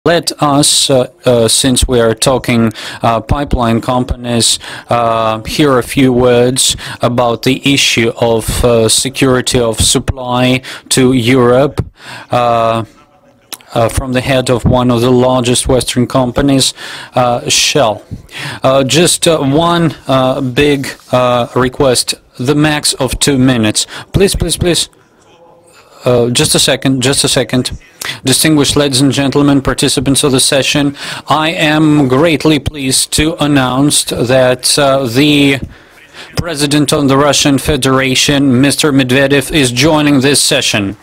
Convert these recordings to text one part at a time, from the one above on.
Let us, since we are talking pipeline companies, hear a few words about the issue of security of supply to Europe from the head of one of the largest Western companies, Shell. Just one big request, the max of 2 minutes. Please, please, please. Just a second. Distinguished ladies and gentlemen, participants of the session, I am greatly pleased to announce that the President of the Russian Federation, Mr. Medvedev, is joining this session.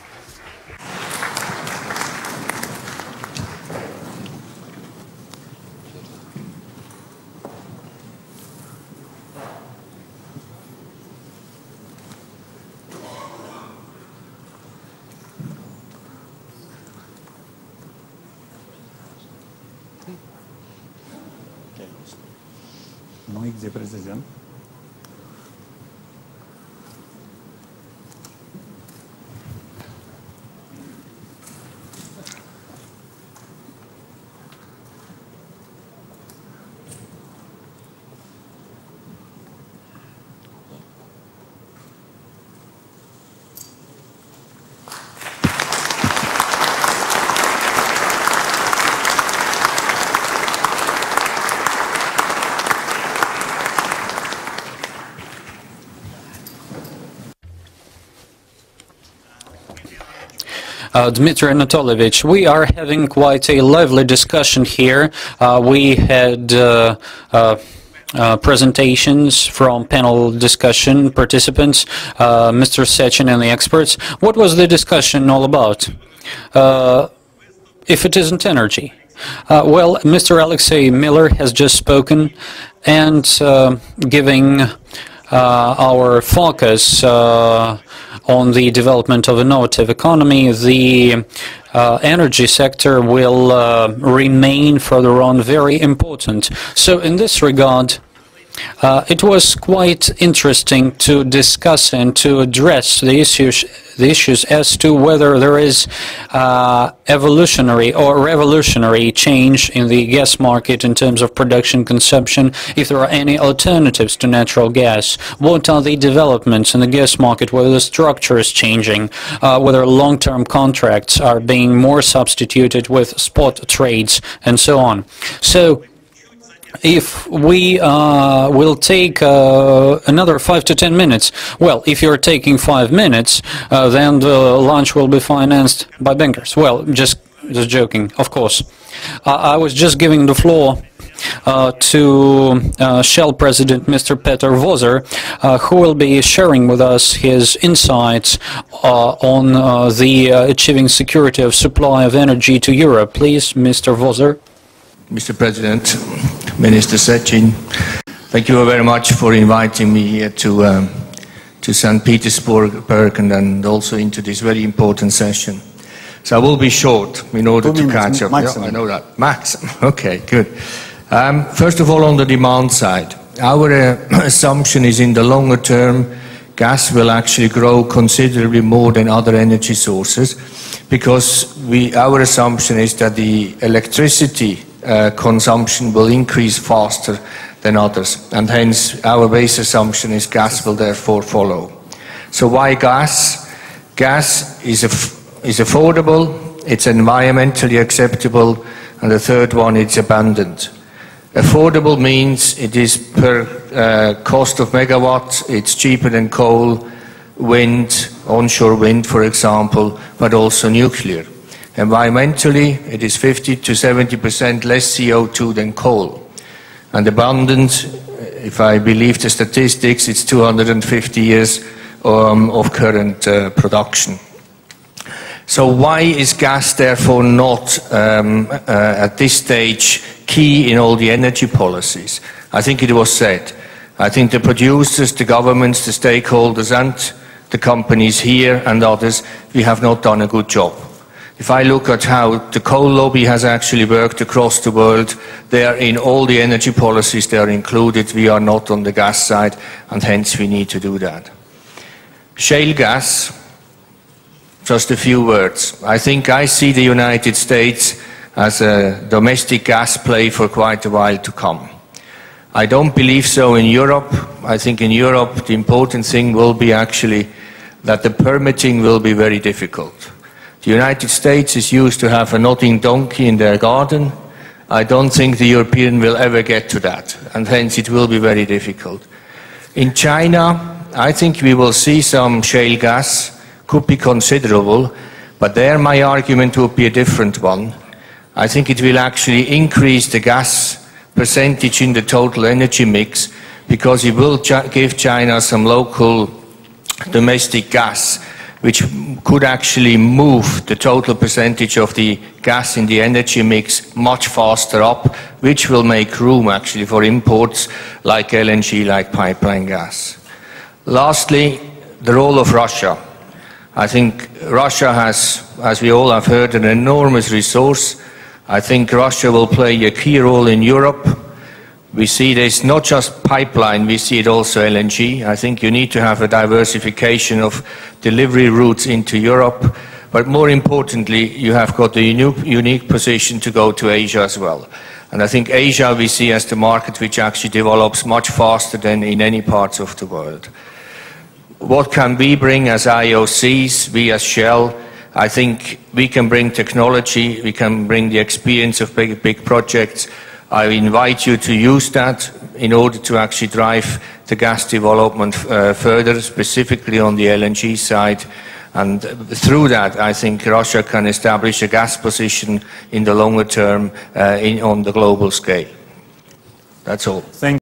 Ну и где президент? Dmitry Anatolyevich, we are having quite a lively discussion here. We had presentations from panel discussion participants, Mr. Sechin and the experts. What was the discussion all about? If it isn't energy. Well, Mr. Alexey Miller has just spoken and giving our focus on the development of innovative economy, the energy sector will remain further on very important. So in this regard, it was quite interesting to discuss and to address the issues as to whether there is evolutionary or revolutionary change in the gas market in terms of production consumption, if there are any alternatives to natural gas, what are the developments in the gas market, whether the structure is changing, whether long-term contracts are being more substituted with spot trades, and so on. So if we will take another 5 to 10 minutes, well, if you're taking 5 minutes, then the lunch will be financed by bankers. Well, just joking, of course. I was just giving the floor to Shell President Mr. Petr Vozer, who will be sharing with us his insights on the achieving security of supply of energy to Europe. Please, Mr. Vozer. Mr. President, Minister Sechin, thank you very much for inviting me here to St. Petersburg and also into this very important session. So I will be short in order to catch up. Yeah, I know that. Maximum. Okay, good. First of all, on the demand side, our assumption is in the longer term, gas will actually grow considerably more than other energy sources because our assumption is that the electricity consumption will increase faster than others, and hence our base assumption is gas will therefore follow. So why gas? Gas is affordable, it's environmentally acceptable, and the third one, it's abundant. Affordable means it is per cost of megawatts, it's cheaper than coal, wind, onshore wind for example, but also nuclear. Environmentally, it is 50 to 70% less CO2 than coal. And abundant, if I believe the statistics, it's 250 years of current production. So why is gas therefore not at this stage key in all the energy policies? I think it was said. I think the producers, the governments, the stakeholders and the companies here and others, we have not done a good job. If I look at how the coal lobby has actually worked across the world, they are in all the energy policies, they are included. We are not on the gas side, and hence we need to do that. Shale gas, just a few words. I think I see the United States as a domestic gas play for quite a while to come. I don't believe so in Europe. I think in Europe the important thing will be actually that the permitting will be very difficult. The United States is used to have a nodding donkey in their garden. I don't think the European will ever get to that, and hence it will be very difficult. In China, I think we will see some shale gas, could be considerable, but there my argument would be a different one. I think it will actually increase the gas percentage in the total energy mix, because it will give China some local domestic gas, which could actually move the total percentage of the gas in the energy mix much faster up, which will make room actually for imports like LNG, like pipeline gas. Lastly, the role of Russia. I think Russia has, as we all have heard, an enormous resource. I think Russia will play a key role in Europe. We see this not just pipeline, we see it also LNG. I think you need to have a diversification of delivery routes into Europe, but more importantly, you have got the unique position to go to Asia as well. And I think Asia we see as the market which actually develops much faster than in any parts of the world. What can we bring as IOCs, we as Shell? I think we can bring technology, we can bring the experience of big projects. I invite you to use that in order to actually drive the gas development further, specifically on the LNG side. And through that, I think Russia can establish a gas position in the longer term on the global scale. That's all. Thank